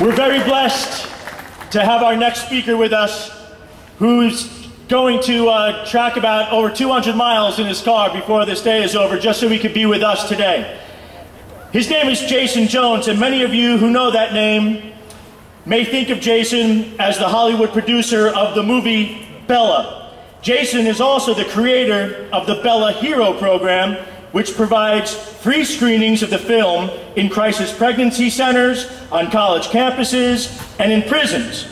We're very blessed to have our next speaker with us, who's going to track about over 200 miles in his car before this day is over, just so he could be with us today. His name is Jason Jones, and many of you who know that name may think of Jason as the Hollywood producer of the movie Bella. Jason is also the creator of the Bella Hero program, which provides free screenings of the film in crisis pregnancy centers, on college campuses, and in prisons.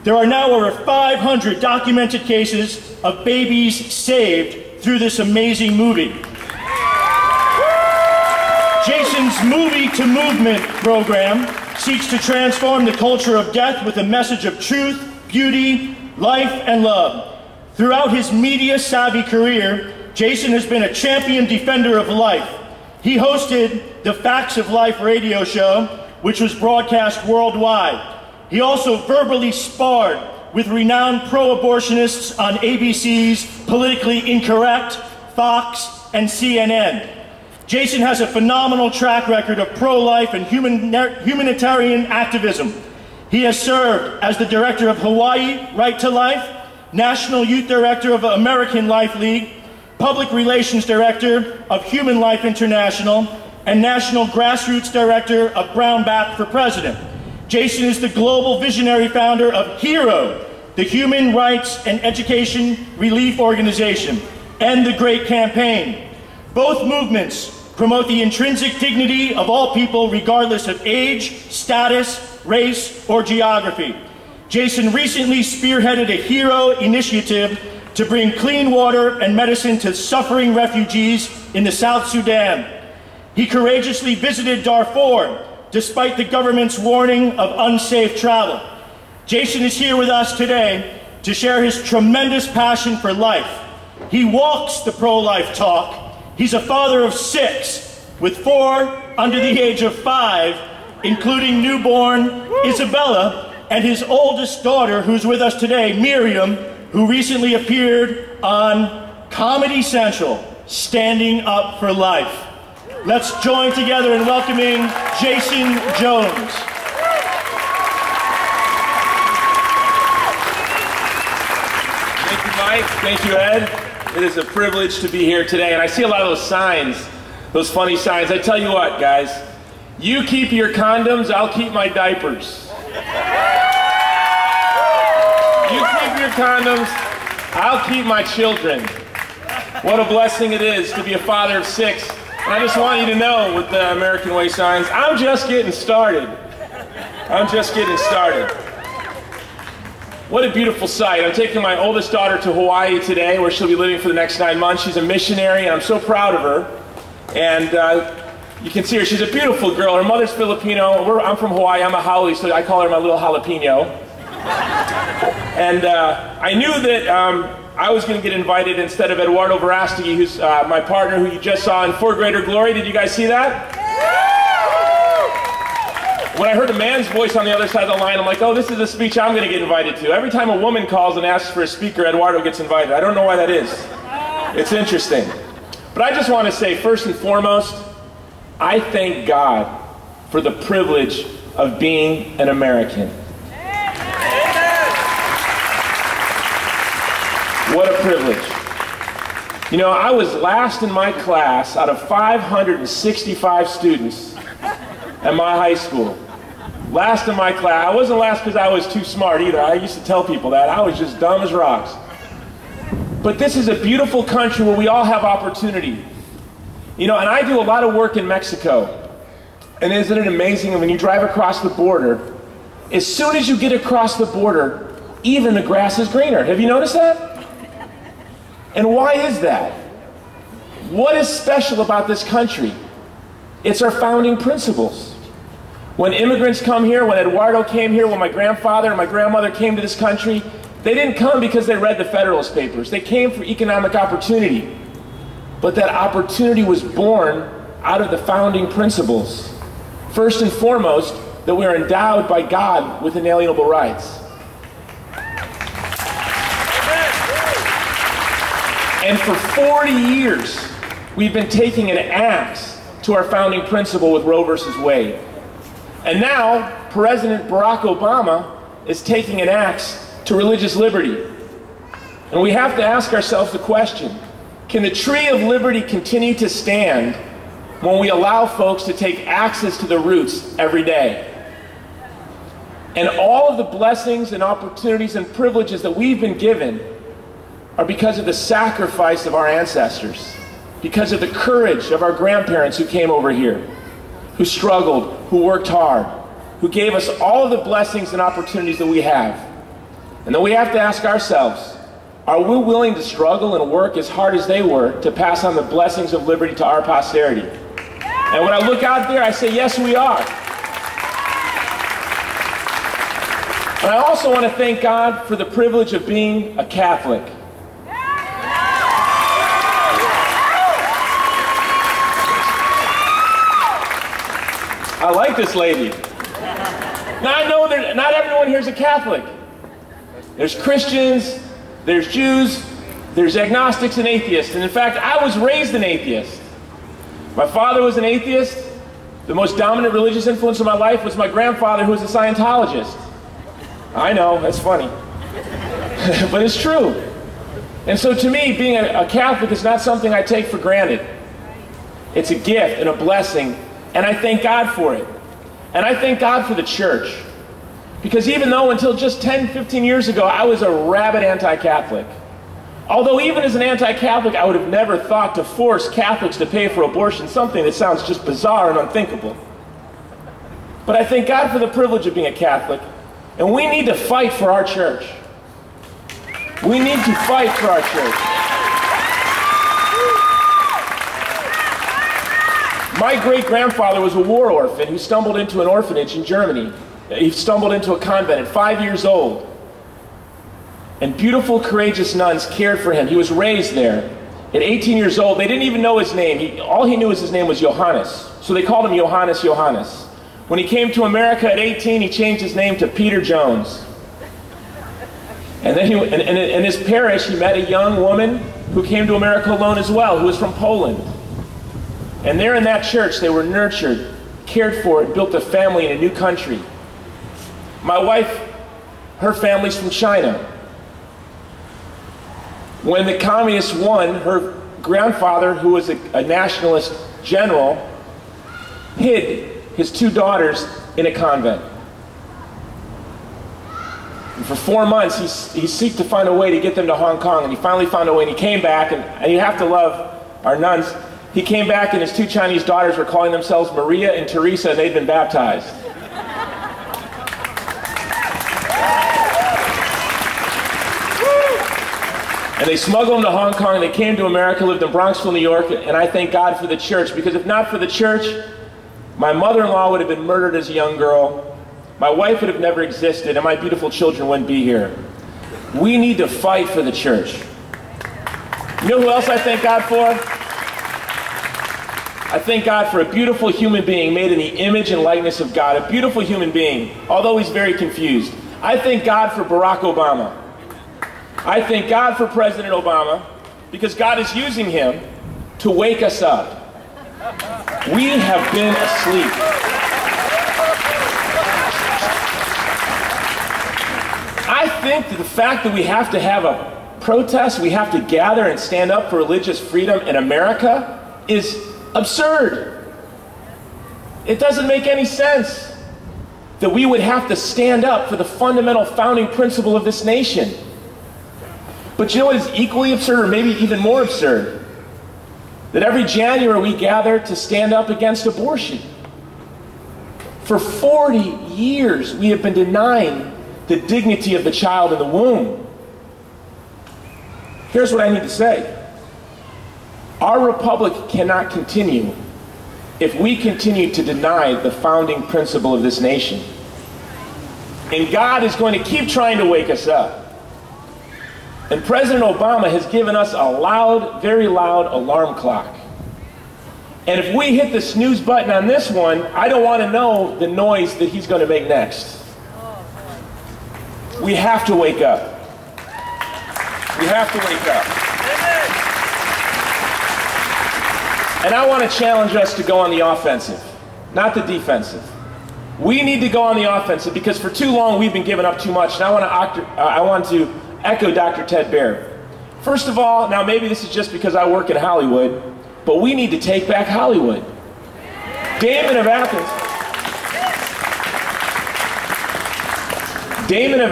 There are now over 500 documented cases of babies saved through this amazing movie. Jason's Movie to Movement program seeks to transform the culture of death with a message of truth, beauty, life, and love. Throughout his media-savvy career, Jason has been a champion defender of life. He hosted the Facts of Life radio show, which was broadcast worldwide. He also verbally sparred with renowned pro-abortionists on ABC's Politically Incorrect, Fox, and CNN. Jason has a phenomenal track record of pro-life and humanitarian activism. He has served as the director of Hawaii Right to Life, National Youth Director of American Life League, Public Relations Director of Human Life International, and National Grassroots Director of Brown Back for President. Jason is the global visionary founder of HERO, the Human Rights and Education Relief Organization, and the Great Campaign. Both movements promote the intrinsic dignity of all people regardless of age, status, race, or geography. Jason recently spearheaded a HERO initiative to bring clean water and medicine to suffering refugees in the South Sudan. He courageously visited Darfur, despite the government's warning of unsafe travel. Jason is here with us today to share his tremendous passion for life. He walks the pro-life talk. He's a father of 6, with 4 under the age of 5, including newborn Isabella, and his oldest daughter, who's with us today, Miriam, who recently appeared on Comedy Central, Standing Up for Life. Let's join together in welcoming Jason Jones. Thank you, Mike. Thank you, Ed. It is a privilege to be here today. And I see a lot of those signs, those funny signs. I tell you what, guys, you keep your condoms, I'll keep my diapers. You keep your condoms, I'll keep my children. What a blessing it is to be a father of 6. And I just want you to know, with the American Way signs, I'm just getting started. I'm just getting started. What a beautiful sight. I'm taking my oldest daughter to Hawaii today, where she'll be living for the next 9 months. She's a missionary, and I'm so proud of her. And you can see her. She's a beautiful girl. Her mother's Filipino. I'm from Hawaii. I'm a haole, so I call her my little jalapeno. And I knew that I was going to get invited instead of Eduardo Verástegui, who's my partner, who you just saw in For Greater Glory. Did you guys see that? When I heard a man's voice on the other side of the line, I'm like, oh, this is a speech I'm going to get invited to. Every time a woman calls and asks for a speaker, Eduardo gets invited. I don't know why that is. It's interesting. But I just want to say, first and foremost, I thank God for the privilege of being an American. What a privilege. You know, I was last in my class out of 565 students at my high school. Last in my class. I wasn't last because I was too smart either. I used to tell people that. I was just dumb as rocks. But this is a beautiful country where we all have opportunity. You know, and I do a lot of work in Mexico. And isn't it amazing when you drive across the border, as soon as you get across the border, even the grass is greener. Have you noticed that? And why is that? What is special about this country? It's our founding principles. When immigrants come here, when Eduardo came here, when my grandfather and my grandmother came to this country, they didn't come because they read the Federalist Papers. They came for economic opportunity. But that opportunity was born out of the founding principles. First and foremost, that we are endowed by God with inalienable rights. And for 40 years, we've been taking an axe to our founding principle with Roe versus Wade. And now, President Barack Obama is taking an axe to religious liberty. And we have to ask ourselves the question, can the tree of liberty continue to stand when we allow folks to take axes to the roots every day? And all of the blessings and opportunities and privileges that we've been given are because of the sacrifice of our ancestors, because of the courage of our grandparents who came over here, who struggled, who worked hard, who gave us all of the blessings and opportunities that we have. And then we have to ask ourselves, are we willing to struggle and work as hard as they were to pass on the blessings of liberty to our posterity? And when I look out there, I say, yes, we are. And I also want to thank God for the privilege of being a Catholic. I like this lady. Now I know that not everyone here is a Catholic. There's Christians, there's Jews, there's agnostics and atheists. And in fact, I was raised an atheist. My father was an atheist. The most dominant religious influence in my life was my grandfather, who was a Scientologist. I know, that's funny. But it's true. And so to me, being a Catholic is not something I take for granted. It's a gift and a blessing, and I thank God for it. And I thank God for the church. Because even though until just 10, 15 years ago, I was a rabid anti-Catholic. Although even as an anti-Catholic, I would have never thought to force Catholics to pay for abortion, something that sounds just bizarre and unthinkable. But I thank God for the privilege of being a Catholic, and we need to fight for our church. We need to fight for our church. My great-grandfather was a war orphan who stumbled into an orphanage in Germany. He stumbled into a convent at 5 years old. And beautiful, courageous nuns cared for him. He was raised there. At 18 years old, they didn't even know his name. All he knew his name was Johannes. So they called him Johannes Johannes. When he came to America at 18, he changed his name to Peter Jones. And then in his parish, he met a young woman who came to America alone as well, who was from Poland. And there in that church, they were nurtured, cared for, and built a family in a new country. My wife, her family's from China. When the communists won, her grandfather, who was a nationalist general, hid his 2 daughters in a convent. And for 4 months, he sought to find a way to get them to Hong Kong, and he finally found a way, and he came back, and you have to love our nuns. He came back, and his 2 Chinese daughters were calling themselves Maria and Teresa, and they'd been baptized. And they smuggled them to Hong Kong, and they came to America, lived in Bronxville, New York, and I thank God for the church, because if not for the church, my mother-in-law would have been murdered as a young girl, my wife would have never existed, and my beautiful children wouldn't be here. We need to fight for the church. You know who else I thank God for? I thank God for a beautiful human being made in the image and likeness of God, a beautiful human being, although he's very confused. I thank God for Barack Obama. I thank God for President Obama, because God is using him to wake us up. We have been asleep. I think that the fact that we have to have a protest, we have to gather and stand up for religious freedom in America is absurd. It doesn't make any sense that we would have to stand up for the fundamental founding principle of this nation. But you know what is equally absurd, or maybe even more absurd? That every January we gather to stand up against abortion. For 40 years we have been denying the dignity of the child in the womb. Here's what I need to say. Our republic cannot continue if we continue to deny the founding principle of this nation. And God is going to keep trying to wake us up. And President Obama has given us a loud, very loud alarm clock. And if we hit the snooze button on this one, I don't want to know the noise that he's going to make next. We have to wake up. We have to wake up. And I want to challenge us to go on the offensive, not the defensive. We need to go on the offensive because for too long we've been giving up too much. And I want to echo Dr. Ted Baer. First of all, now maybe this is just because I work in Hollywood, but we need to take back Hollywood. Damon of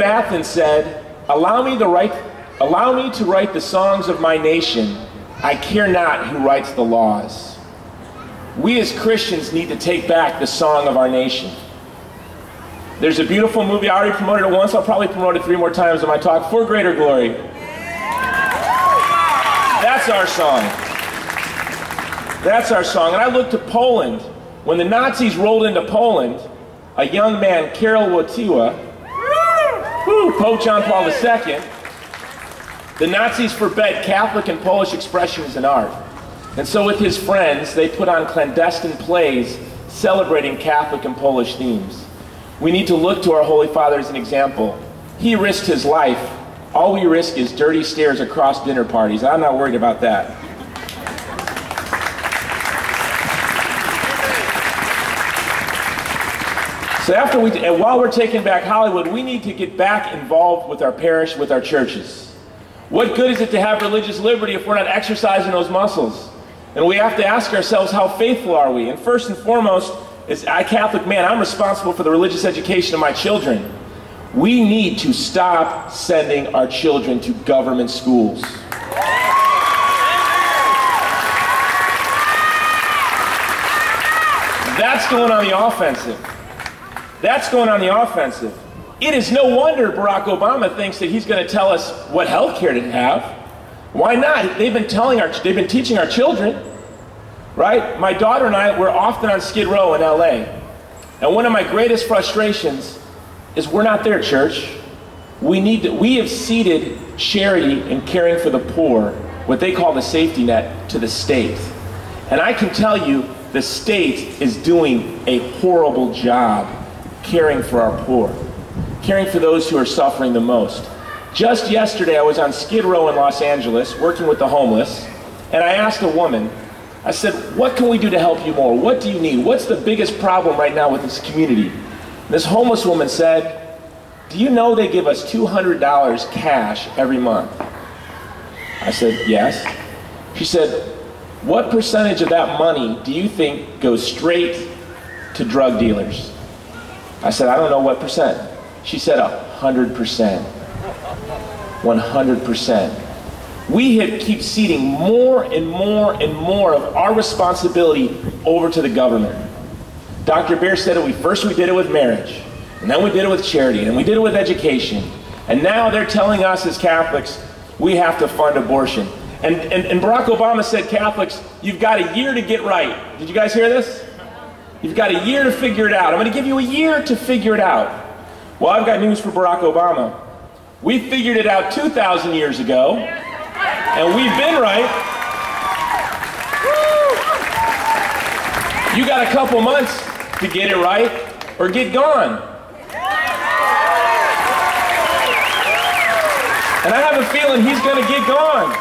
Athens said, allow me to write the songs of my nation. I care not who writes the laws. We as Christians need to take back the song of our nation. There's a beautiful movie, I already promoted it once, I'll probably promote it 3 more times in my talk, For Greater Glory. That's our song. That's our song. And I look to Poland. When the Nazis rolled into Poland, a young man, Karol Wojtyła, Pope John Paul II, the Nazis forbade Catholic and Polish expressions in art. And so with his friends, they put on clandestine plays celebrating Catholic and Polish themes. We need to look to our Holy Father as an example. He risked his life. All we risk is dirty stares across dinner parties. I'm not worried about that. So and while we're taking back Hollywood, we need to get back involved with our parish, with our churches. What good is it to have religious liberty if we're not exercising those muscles? And we have to ask ourselves, how faithful are we? And first and foremost, as a Catholic man, I'm responsible for the religious education of my children. We need to stop sending our children to government schools. That's going on the offensive. That's going on the offensive. It is no wonder Barack Obama thinks that he's going to tell us what health care to have. Why not? They've been teaching our children, right? My daughter and I were often on Skid Row in LA. And one of my greatest frustrations is we're not there, church. We have ceded charity and caring for the poor, what they call the safety net, to the state. And I can tell you, the state is doing a horrible job caring for our poor, caring for those who are suffering the most. Just yesterday, I was on Skid Row in Los Angeles, working with the homeless, and I asked a woman, I said, what can we do to help you more? What do you need? What's the biggest problem right now with this community? And this homeless woman said, do you know they give us $200 cash every month? I said, yes. She said, what percentage of that money do you think goes straight to drug dealers? I said, I don't know what percent. She said 100%. 100%. We keep ceding more and more and more of our responsibility over to the government. Dr. Baer said it, first we did it with marriage, and then we did it with charity, and we did it with education. And now they're telling us as Catholics, we have to fund abortion. And Barack Obama said, Catholics, you've got a year to get right. Did you guys hear this? You've got a year to figure it out. I'm going to give you a year to figure it out. Well, I've got news for Barack Obama. We figured it out 2,000 years ago, and we've been right. You got a couple months to get it right or get gone. And I have a feeling he's going to get gone.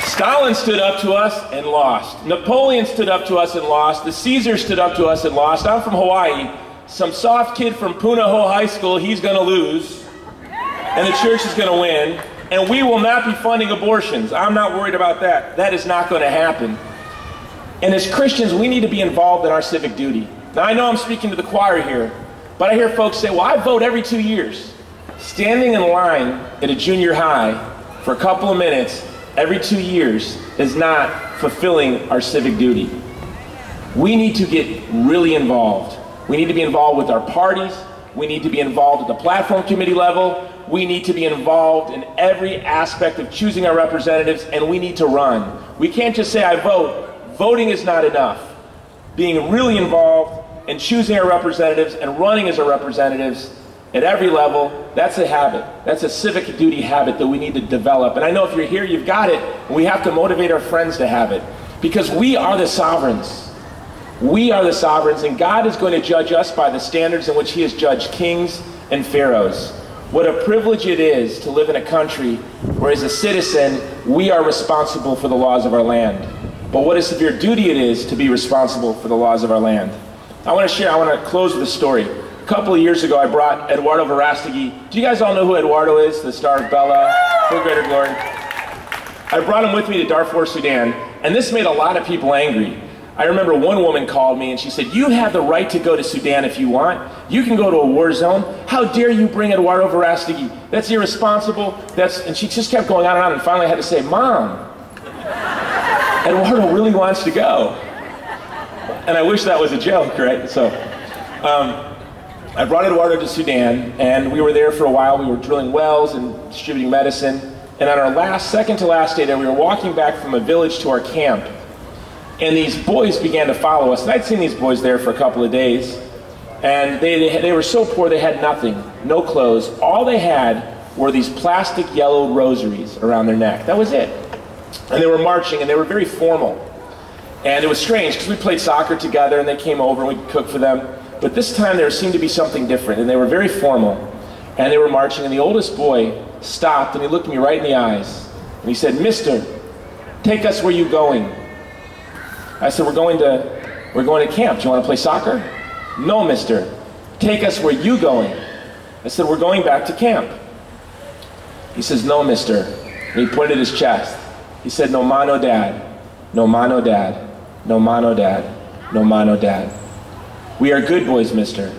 Stalin stood up to us and lost. Napoleon stood up to us and lost. The Caesars stood up to us and lost. I'm from Hawaii. Some soft kid from Punahou High School, he's going to lose. And the church is going to win. And we will not be funding abortions. I'm not worried about that. That is not going to happen. And as Christians, we need to be involved in our civic duty. Now, I know I'm speaking to the choir here, but I hear folks say, well, I vote every 2 years. Standing in line at a junior high for a couple of minutes every 2 years is not fulfilling our civic duty. We need to get really involved. We need to be involved with our parties. We need to be involved at the platform committee level. We need to be involved in every aspect of choosing our representatives, and we need to run. We can't just say, I vote. Voting is not enough. Being really involved in choosing our representatives and running as our representatives at every level, that's a habit. That's a civic duty habit that we need to develop. And I know if you're here, you've got it. We have to motivate our friends to have it. Because we are the sovereigns. We are the sovereigns, and God is going to judge us by the standards in which He has judged kings and pharaohs. What a privilege it is to live in a country where as a citizen, we are responsible for the laws of our land. But what a severe duty it is to be responsible for the laws of our land. I want to close with a story. A couple of years ago, I brought Eduardo Verástegui. Do you guys all know who Eduardo is? The star of Bella, For Greater Glory. I brought him with me to Darfur, Sudan, and this made a lot of people angry. I remember one woman called me and she said, "You have the right to go to Sudan if you want. You can go to a war zone. How dare you bring Eduardo Verástegui? That's irresponsible." And she just kept going on, and finally I had to say, "Mom, Eduardo really wants to go." And I wish that was a joke, right? So I brought Eduardo to Sudan, and we were there for a while. We were drilling wells and distributing medicine. And on our second to last day there, we were walking back from a village to our camp. And these boys began to follow us. And I'd seen these boys there for a couple of days. And they were so poor they had nothing, no clothes. All they had were these plastic yellowed rosaries around their neck. That was it. And they were marching, and they were very formal. And it was strange, because we played soccer together, and they came over, and we'd cook for them. But this time there seemed to be something different, and they were very formal. And they were marching, and the oldest boy stopped, and he looked me right in the eyes. And he said, "Mister, take us where you going?" I said, we're going to camp. Do you want to play soccer?" "No, mister. Take us where you going?" I said, "We're going back to camp." He says, "No, mister." And he pointed his chest. He said, "No mano dad, no mano dad, no mano dad, no mano dad. We are good boys, mister.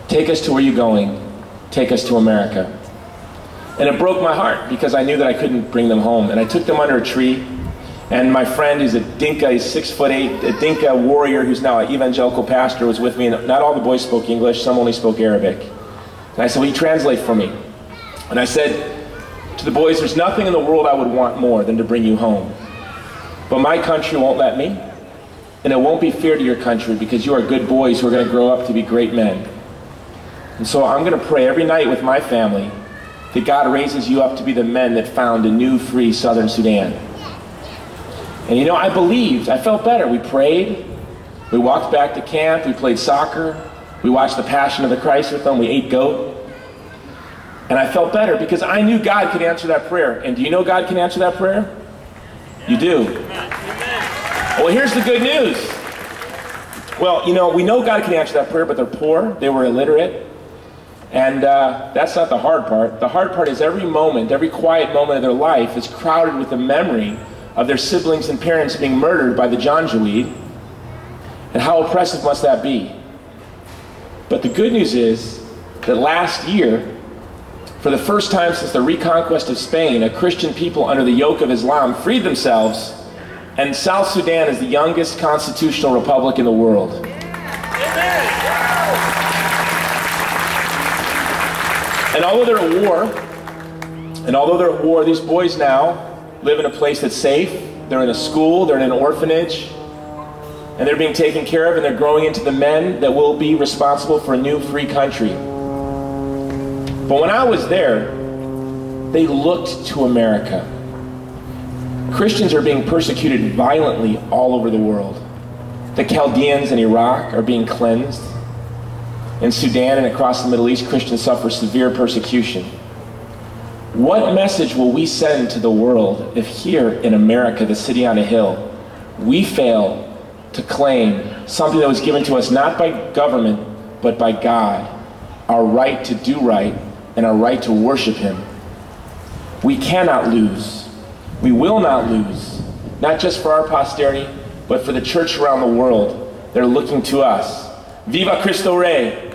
Take us to where you going. Take us to America." And it broke my heart because I knew that I couldn't bring them home. And I took them under a tree. And my friend, who's a Dinka, he's 6'8", a Dinka warrior who's now an evangelical pastor, was with me. And not all the boys spoke English, some only spoke Arabic. And I said, "Will you translate for me?" And I said to the boys, "There's nothing in the world I would want more than to bring you home. But my country won't let me. And it won't be fair to your country because you are good boys who are going to grow up to be great men. And so I'm going to pray every night with my family that God raises you up to be the men that found a new, free southern Sudan." And you know, I believed. I felt better. We prayed. We walked back to camp. We played soccer. We watched the Passion of the Christ with them. We ate goat. And I felt better because I knew God could answer that prayer. And do you know God can answer that prayer? You do. Well, here's the good news. Well, you know, we know God can answer that prayer, but they're poor. They were illiterate. And that's not the hard part. The hard part is every moment, every quiet moment of their life is crowded with the memory of their siblings and parents being murdered by the Janjaweed. And how oppressive must that be? But the good news is that last year, for the first time since the reconquest of Spain, a Christian people under the yoke of Islam freed themselves, and South Sudan is the youngest constitutional republic in the world. And although they're at war, these boys now live in a place that's safe. They're in a school, they're in an orphanage, and they're being taken care of, and they're growing into the men that will be responsible for a new free country. But when I was there, they looked to America. Christians are being persecuted violently all over the world. The Chaldeans in Iraq are being cleansed. In Sudan and across the Middle East, Christians suffer severe persecution. What message will we send to the world if here in America, the city on a hill, we fail to claim something that was given to us not by government, but by God, our right to do right and our right to worship Him? We cannot lose. We will not lose, not just for our posterity, but for the church around the world. They're looking to us. Viva Cristo Rey!